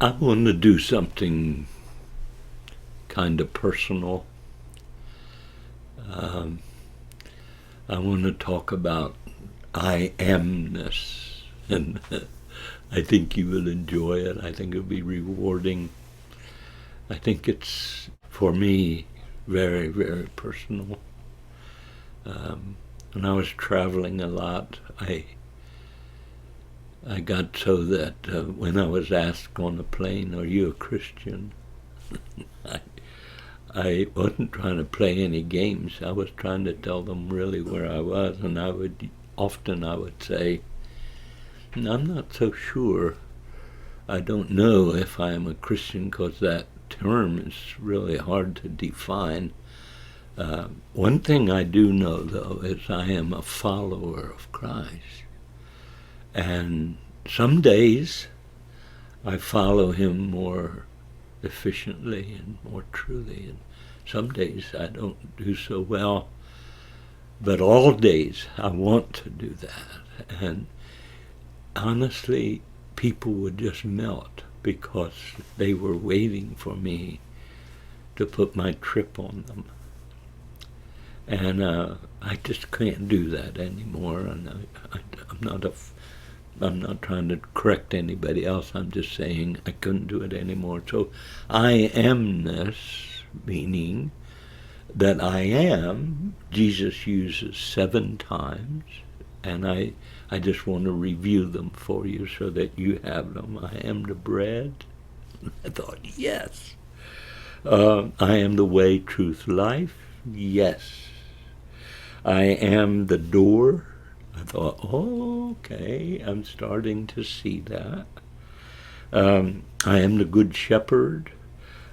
I want to do something kind of personal. I want to talk about I amness, and I think you will enjoy it. I think it'll be rewarding. I think it's, for me, very, very personal. When I was traveling a lot, I got so that when I was asked on the plane, "Are you a Christian?" I wasn't trying to play any games. I was trying to tell them really where I was, and I would say, "I'm not so sure. I don't know if I am a Christian," because that term is really hard to define. One thing I do know, though, is I am a follower of Christ. And some days I follow him more efficiently and more truly, and some days I don't do so well. But all days I want to do that. And honestly, people would just melt because they were waiting for me to put my trip on them. And I just can't do that anymore. And I'm not trying to correct anybody else. I'm just saying I couldn't do it anymore. So I amness, meaning that I am, Jesus uses 7 times, and I just want to review them for you so that you have them. I am the bread. I thought, yes. I am the way, truth, life. Yes. I am the door. I thought, oh, okay, I'm starting to see that. I am the good shepherd.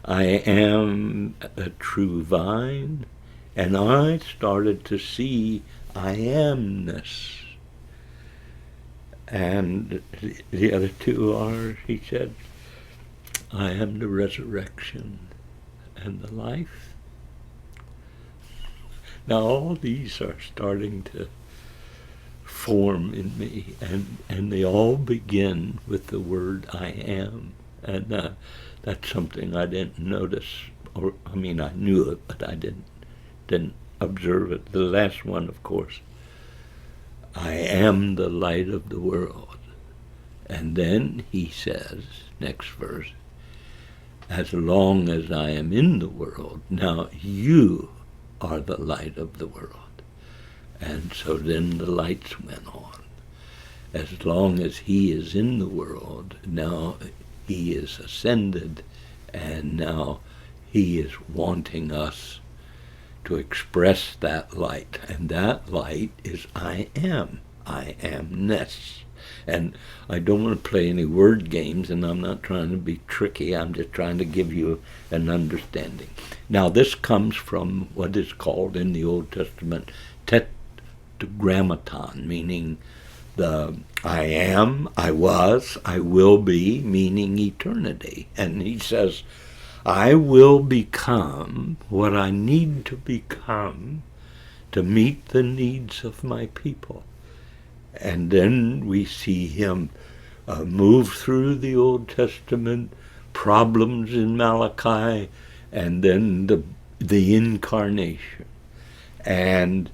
I am a true vine. And I started to see I amness. And the other 2 are, he said, I am the resurrection and the life. Now all these are starting to form in me, and they all begin with the word I am. And that's something I didn't notice, or I knew it, but I didn't observe it. The last one, of course, I am the light of the world. And then he says, next verse, as long as I am in the world, now you are the light of the world. And so then the lights went on. As long as he is in the world, now he is ascended, and now he is wanting us to express that light. And that light is I am. I am ness. And I don't want to play any word games, and I'm not trying to be tricky. I'm just trying to give you an understanding. Now, this comes from what is called in the Old Testament tetragrammaton, meaning the I am, I was, I will be, meaning eternity. And he says, I will become what I need to become to meet the needs of my people. And then we see him move through the Old Testament, problems in Malachi, and then the incarnation. And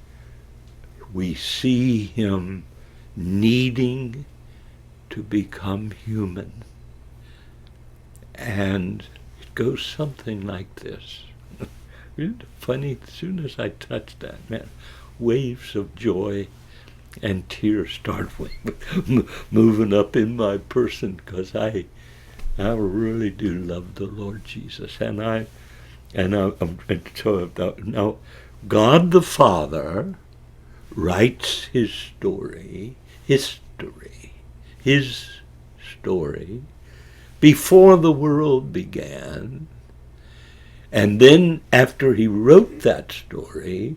we see him needing to become human. And it goes something like this. Isn't it funny? As soon as I touch that, man, waves of joy and tears start moving up in my person, because I really do love the Lord Jesus. Now God the Father writes his story before the world began. And then after he wrote that story,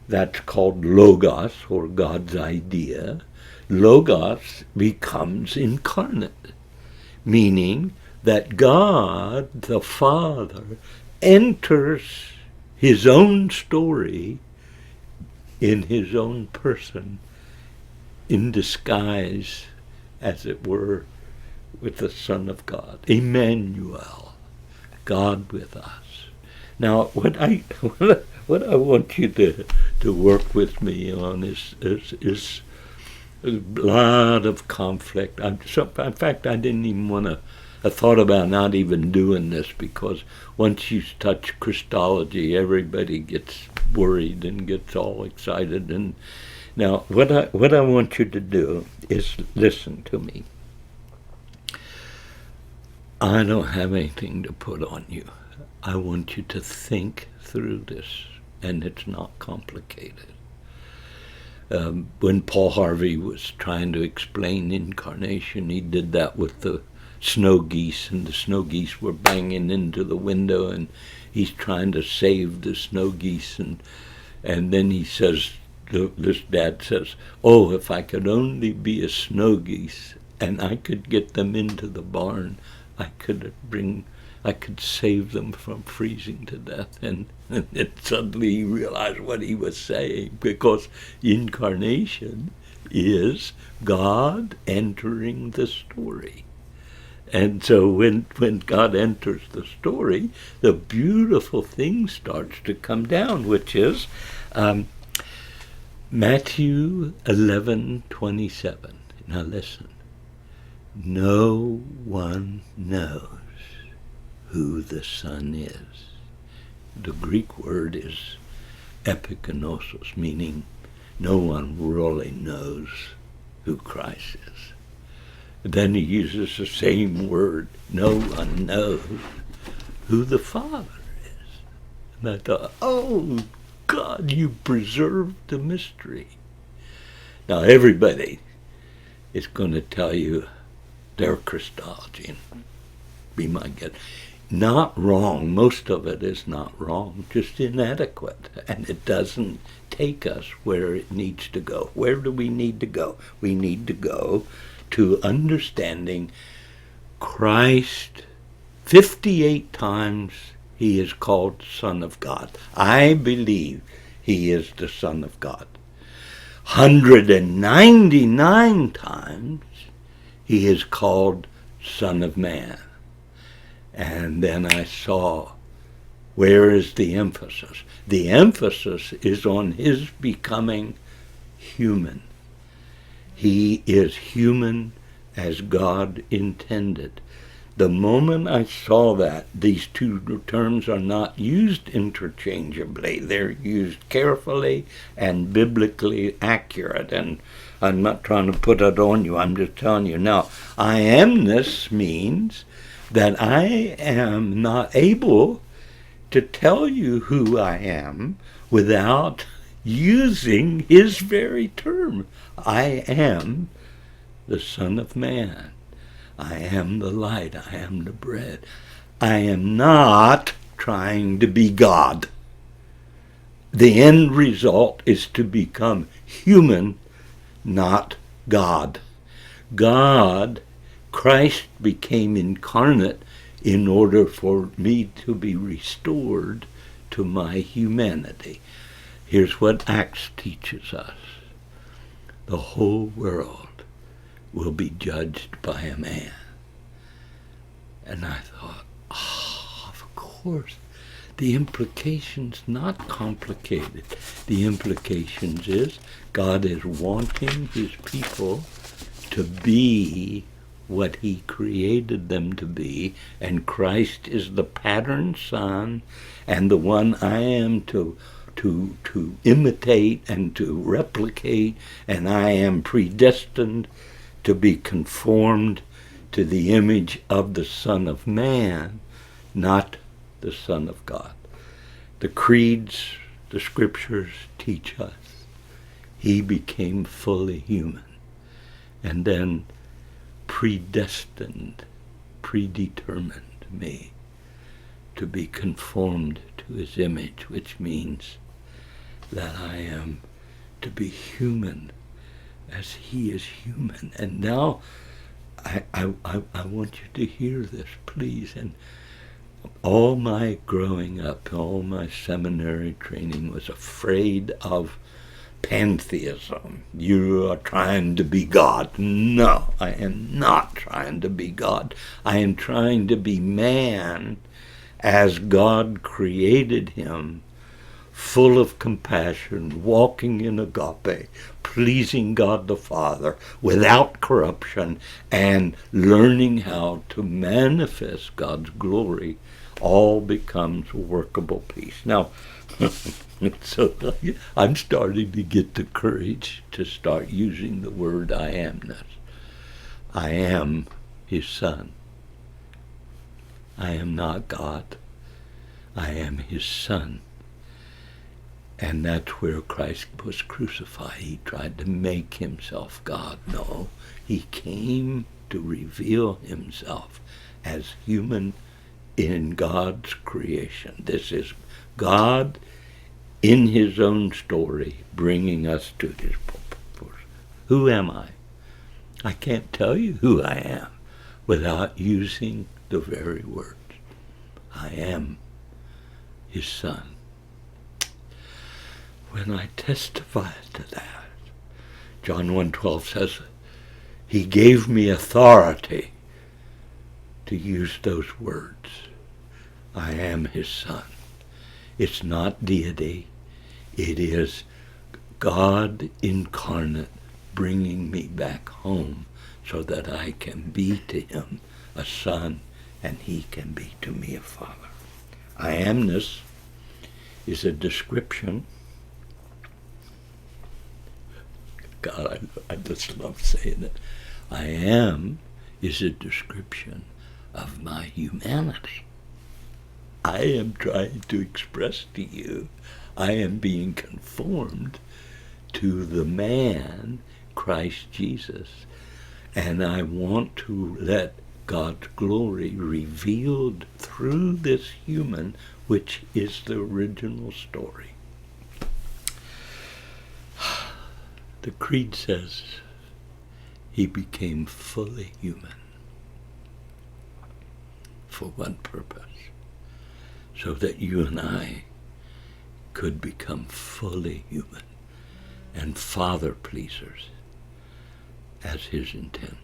that's called Logos, or God's idea, Logos becomes incarnate, meaning that God the Father enters his own story in his own person, in disguise, as it were, with the Son of God, Emmanuel, God with us. Now, what I want you to work with me on is a lot of conflict. In fact, I didn't even want to. I thought about not even doing this, because once you touch Christology, everybody gets worried and gets all excited. And now, what I want you to do is listen to me. I don't have anything to put on you. I want you to think through this, and it's not complicated. When Paul Harvey was trying to explain incarnation, he did that with the snow geese, and the snow geese were banging into the window, and he's trying to save the snow geese, and then he says, this dad says, "Oh, if I could only be a snow geese and I could get them into the barn, I could save them from freezing to death." And suddenly he realized what he was saying, because incarnation is God entering the story. And so when God enters the story, the beautiful thing starts to come down, which is Matthew 11:27. Now listen. No one knows who the Son is. The Greek word is epignosis, meaning no one really knows who Christ is. Then he uses the same word, no one knows who the Father is. And I thought, oh, God, you preserved the mystery. Now, everybody is going to tell you their Christology, and be my guest. Not wrong. Most of it is not wrong, just inadequate. And it doesn't take us where it needs to go. Where do we need to go? We need to go to understanding Christ. 58 times he is called Son of God. I believe he is the Son of God. 199 times he is called Son of Man. And then I saw, where is the emphasis? The emphasis is on his becoming human. He is human as God intended. The moment I saw that, these two terms are not used interchangeably. They're used carefully and biblically accurate. And I'm not trying to put it on you. I'm just telling you. Now, I amness means that I am not able to tell you who I am without using his very term. I am the Son of Man. I am the light. I am the bread. I am not trying to be God. The end result is to become human, not God. Christ became incarnate in order for me to be restored to my humanity. Here's what Acts teaches us. The whole world will be judged by a man. And I thought, of course, the implication's not complicated. The implications is God is wanting his people to be what he created them to be, and Christ is the pattern son and the one I am to imitate and to replicate, and I am predestined to be conformed to the image of the Son of Man, not the Son of God. The creeds, the scriptures teach us he became fully human, and then predetermined me to be conformed to his image, which means that I am to be human as he is human. And now I want you to hear this, please. And all my growing up, all my seminary training was afraid of pantheism. You are trying to be God. No, I am not trying to be God. I am trying to be man as God created him, full of compassion, walking in agape, pleasing God the Father, without corruption, and learning how to manifest God's glory, all becomes workable peace. Now, so I'm starting to get the courage to start using the word I amness. I am his son. I am not God. I am his son. And that's where Christ was crucified. He tried to make himself God. No, he came to reveal himself as human in God's creation. This is God in his own story, bringing us to his purpose. Who am I? I can't tell you who I am without using the very words. I am his son. When I testify to that, John 1:12 says, he gave me authority to use those words. I am his son. It's not deity. It is God incarnate bringing me back home so that I can be to him a son and he can be to me a father. I amness is a description. God, I just love saying it. I am is a description of my humanity. I am trying to express to you, I am being conformed to the man, Christ Jesus, and I want to let God's glory revealed through this human, which is the original story. The creed says he became fully human. For what purpose? So that you and I could become fully human and father pleasers as his intent